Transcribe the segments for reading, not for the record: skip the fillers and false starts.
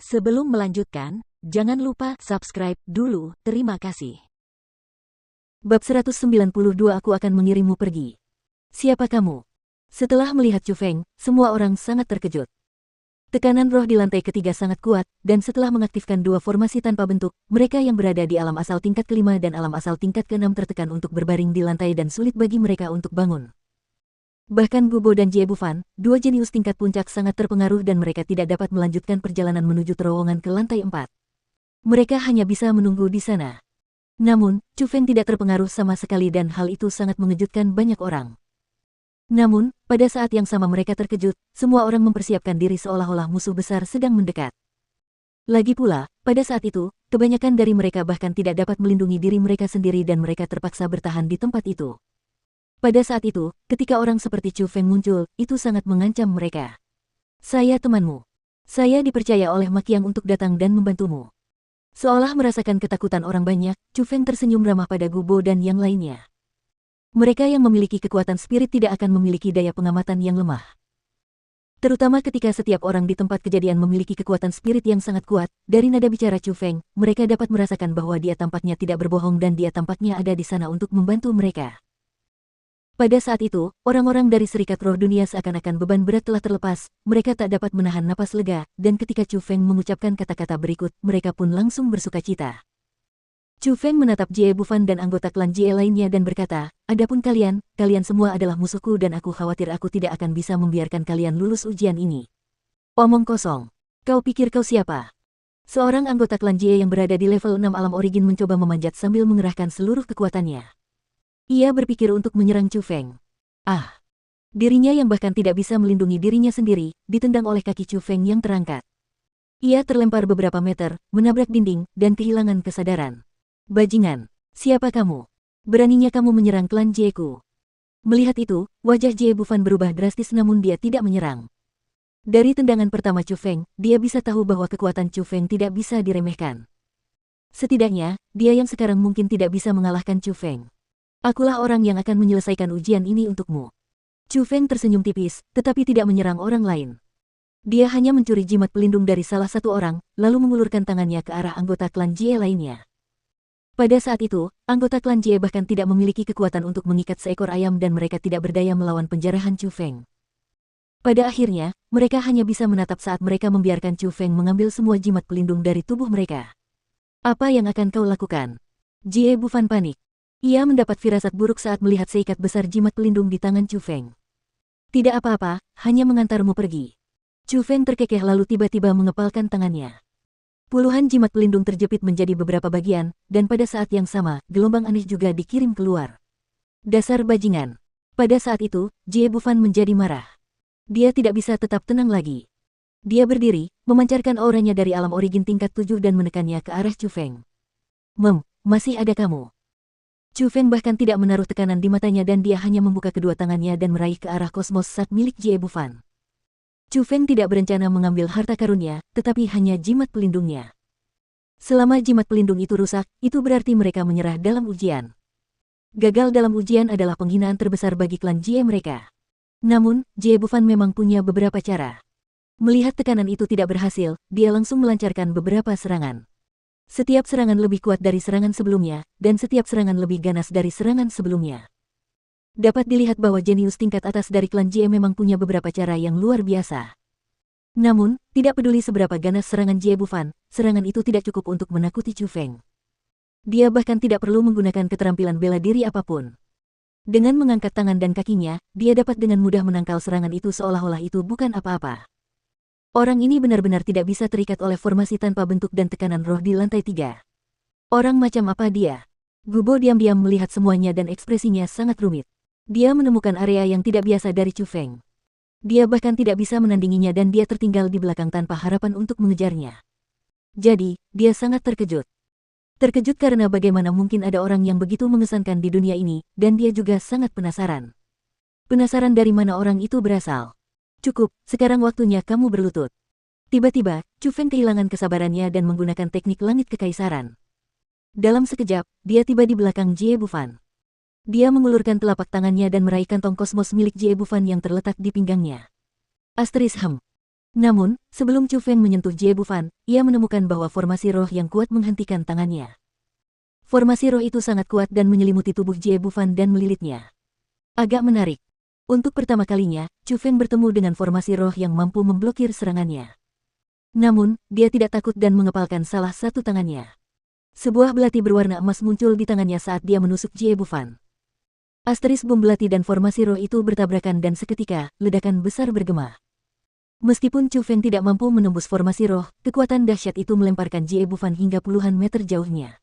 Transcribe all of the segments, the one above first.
Sebelum melanjutkan, jangan lupa subscribe dulu, terima kasih. Bab 192 Aku akan mengirimmu pergi. Siapa kamu? Setelah melihat Chu Feng, semua orang sangat terkejut. Tekanan roh di lantai ketiga sangat kuat, dan setelah mengaktifkan dua formasi tanpa bentuk, mereka yang berada di alam asal tingkat kelima dan alam asal tingkat keenam tertekan untuk berbaring di lantai dan sulit bagi mereka untuk bangun. Bahkan Gubo dan Jie Bufan, dua jenius tingkat puncak sangat terpengaruh dan mereka tidak dapat melanjutkan perjalanan menuju terowongan ke lantai 4. Mereka hanya bisa menunggu di sana. Namun, Chu Feng tidak terpengaruh sama sekali dan hal itu sangat mengejutkan banyak orang. Namun, pada saat yang sama mereka terkejut, semua orang mempersiapkan diri seolah-olah musuh besar sedang mendekat. Lagi pula, pada saat itu, kebanyakan dari mereka bahkan tidak dapat melindungi diri mereka sendiri dan mereka terpaksa bertahan di tempat itu. Pada saat itu, ketika orang seperti Chu Feng muncul, itu sangat mengancam mereka. Saya temanmu. Saya dipercaya oleh Ma Qiang untuk datang dan membantumu. Seolah merasakan ketakutan orang banyak, Chu Feng tersenyum ramah pada Gubo dan yang lainnya. Mereka yang memiliki kekuatan spirit tidak akan memiliki daya pengamatan yang lemah. Terutama ketika setiap orang di tempat kejadian memiliki kekuatan spirit yang sangat kuat, dari nada bicara Chu Feng, mereka dapat merasakan bahwa dia tampaknya tidak berbohong dan dia tampaknya ada di sana untuk membantu mereka. Pada saat itu, orang-orang dari Serikat Roh Dunia seakan-akan beban berat telah terlepas, mereka tak dapat menahan napas lega, dan ketika Chu Feng mengucapkan kata-kata berikut, mereka pun langsung bersukacita. Chu Feng menatap Jie Bufan dan anggota klan Jie lainnya dan berkata, "Adapun kalian, kalian semua adalah musuhku dan aku khawatir aku tidak akan bisa membiarkan kalian lulus ujian ini." Omong kosong. Kau pikir kau siapa? Seorang anggota klan Jie yang berada di level 6 alam origin mencoba memanjat sambil mengerahkan seluruh kekuatannya. Ia berpikir untuk menyerang Chu Feng. Dirinya yang bahkan tidak bisa melindungi dirinya sendiri, ditendang oleh kaki Chu Feng yang terangkat. Ia terlempar beberapa meter, menabrak dinding, dan kehilangan kesadaran. Bajingan, siapa kamu? Beraninya kamu menyerang klan Jie-ku. Melihat itu, wajah Jie Bufan berubah drastis namun dia tidak menyerang. Dari tendangan pertama Chu Feng, dia bisa tahu bahwa kekuatan Chu Feng tidak bisa diremehkan. Setidaknya, dia yang sekarang mungkin tidak bisa mengalahkan Chu Feng. Akulah orang yang akan menyelesaikan ujian ini untukmu. Chu Feng tersenyum tipis, tetapi tidak menyerang orang lain. Dia hanya mencuri jimat pelindung dari salah satu orang, lalu mengulurkan tangannya ke arah anggota klan Jie lainnya. Pada saat itu, anggota klan Jie bahkan tidak memiliki kekuatan untuk mengikat seekor ayam dan mereka tidak berdaya melawan penjarahan Chu Feng. Pada akhirnya, mereka hanya bisa menatap saat mereka membiarkan Chu Feng mengambil semua jimat pelindung dari tubuh mereka. Apa yang akan kau lakukan? Jie Bufan panik. Ia mendapat firasat buruk saat melihat seikat besar jimat pelindung di tangan Chu Feng. Tidak apa-apa, hanya mengantarmu pergi. Chu Feng terkekeh lalu tiba-tiba mengepalkan tangannya. Puluhan jimat pelindung terjepit menjadi beberapa bagian, dan pada saat yang sama, gelombang aneh juga dikirim keluar. Dasar bajingan. Pada saat itu, Jie Bufan menjadi marah. Dia tidak bisa tetap tenang lagi. Dia berdiri, memancarkan auranya dari alam origin tingkat 7 dan menekannya ke arah Chu Feng. Masih ada kamu. Chu Feng bahkan tidak menaruh tekanan di matanya dan dia hanya membuka kedua tangannya dan meraih ke arah kosmos sat milik Jie Bufan. Chu Feng tidak berencana mengambil harta karunnya, tetapi hanya jimat pelindungnya. Selama jimat pelindung itu rusak, itu berarti mereka menyerah dalam ujian. Gagal dalam ujian adalah penghinaan terbesar bagi klan Jie mereka. Namun, Jie Bufan memang punya beberapa cara. Melihat tekanan itu tidak berhasil, dia langsung melancarkan beberapa serangan. Setiap serangan lebih kuat dari serangan sebelumnya, dan setiap serangan lebih ganas dari serangan sebelumnya. Dapat dilihat bahwa jenius tingkat atas dari klan Jie memang punya beberapa cara yang luar biasa. Namun, tidak peduli seberapa ganas serangan Jie Bufan, serangan itu tidak cukup untuk menakuti Chu Feng. Dia bahkan tidak perlu menggunakan keterampilan bela diri apapun. Dengan mengangkat tangan dan kakinya, dia dapat dengan mudah menangkal serangan itu seolah-olah itu bukan apa-apa. Orang ini benar-benar tidak bisa terikat oleh formasi tanpa bentuk dan tekanan roh di lantai 3. Orang macam apa dia? Gubo diam-diam melihat semuanya dan ekspresinya sangat rumit. Dia menemukan area yang tidak biasa dari Chu Feng. Dia bahkan tidak bisa menandinginya dan dia tertinggal di belakang tanpa harapan untuk mengejarnya. Jadi, dia sangat terkejut. Terkejut karena bagaimana mungkin ada orang yang begitu mengesankan di dunia ini, dan dia juga sangat penasaran. Penasaran dari mana orang itu berasal. Cukup, sekarang waktunya kamu berlutut. Tiba-tiba, Chu Feng kehilangan kesabarannya dan menggunakan teknik langit kekaisaran. Dalam sekejap, dia tiba di belakang Jie Bufan. Dia mengulurkan telapak tangannya dan meraih kantong kosmos milik Jie Bufan yang terletak di pinggangnya. Asterisk Namun, sebelum Chu Feng menyentuh Jie Bufan, ia menemukan bahwa formasi roh yang kuat menghentikan tangannya. Formasi roh itu sangat kuat dan menyelimuti tubuh Jie Bufan dan melilitnya. Agak menarik. Untuk pertama kalinya, Chu Feng bertemu dengan formasi roh yang mampu memblokir serangannya. Namun, dia tidak takut dan mengepalkan salah satu tangannya. Sebuah belati berwarna emas muncul di tangannya saat dia menusuk Jie Bufan. Asteris bom belati dan formasi roh itu bertabrakan dan seketika, ledakan besar bergema. Meskipun Chu Feng tidak mampu menembus formasi roh, kekuatan dahsyat itu melemparkan Jie Bufan hingga puluhan meter jauhnya.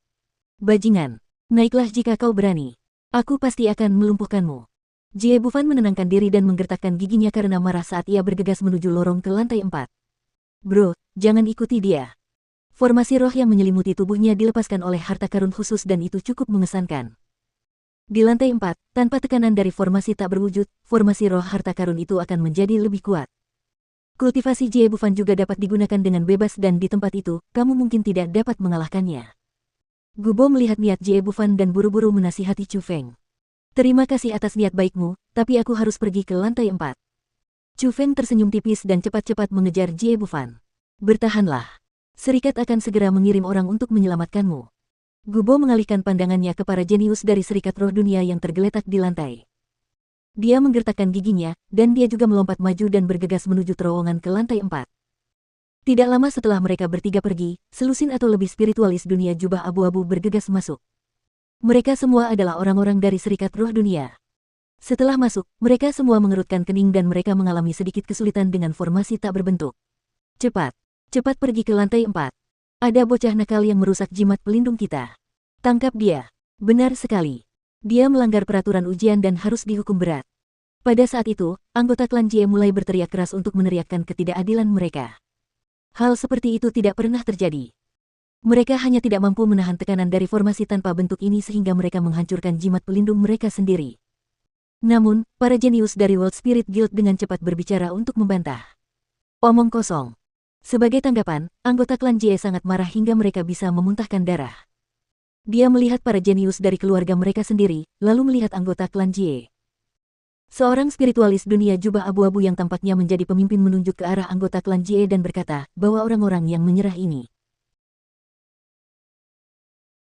Bajingan, naiklah jika kau berani. Aku pasti akan melumpuhkanmu. Jie Bufan menenangkan diri dan menggertakkan giginya karena marah saat ia bergegas menuju lorong ke lantai 4. Bro, jangan ikuti dia. Formasi roh yang menyelimuti tubuhnya dilepaskan oleh harta karun khusus dan itu cukup mengesankan. Di lantai 4, tanpa tekanan dari formasi tak berwujud, formasi roh harta karun itu akan menjadi lebih kuat. Kultivasi Jie Bufan juga dapat digunakan dengan bebas dan di tempat itu, kamu mungkin tidak dapat mengalahkannya. Gubo melihat niat Jie Bufan dan buru-buru menasihati Chu Feng. Terima kasih atas niat baikmu, tapi aku harus pergi ke lantai 4. Chu Feng tersenyum tipis dan cepat-cepat mengejar Jie Bufan. Bertahanlah. Serikat akan segera mengirim orang untuk menyelamatkanmu. Gubo mengalihkan pandangannya ke para jenius dari Serikat Roh Dunia yang tergeletak di lantai. Dia menggertakkan giginya, dan dia juga melompat maju dan bergegas menuju terowongan ke lantai 4. Tidak lama setelah mereka bertiga pergi, selusin atau lebih spiritualis dunia jubah abu-abu bergegas masuk. Mereka semua adalah orang-orang dari Serikat Roh Dunia. Setelah masuk, mereka semua mengerutkan kening dan mereka mengalami sedikit kesulitan dengan formasi tak berbentuk. Cepat, cepat pergi ke lantai 4. Ada bocah nakal yang merusak jimat pelindung kita. Tangkap dia. Benar sekali. Dia melanggar peraturan ujian dan harus dihukum berat. Pada saat itu, anggota klan Jie mulai berteriak keras untuk meneriakkan ketidakadilan mereka. Hal seperti itu tidak pernah terjadi. Mereka hanya tidak mampu menahan tekanan dari formasi tanpa bentuk ini sehingga mereka menghancurkan jimat pelindung mereka sendiri. Namun, para jenius dari World Spirit Guild dengan cepat berbicara untuk membantah. Omong kosong. Sebagai tanggapan, anggota klan Jie sangat marah hingga mereka bisa memuntahkan darah. Dia melihat para jenius dari keluarga mereka sendiri, lalu melihat anggota klan Jie. Seorang spiritualis dunia jubah abu-abu yang tampaknya menjadi pemimpin menunjuk ke arah anggota klan Jie dan berkata bahwa orang-orang yang menyerah ini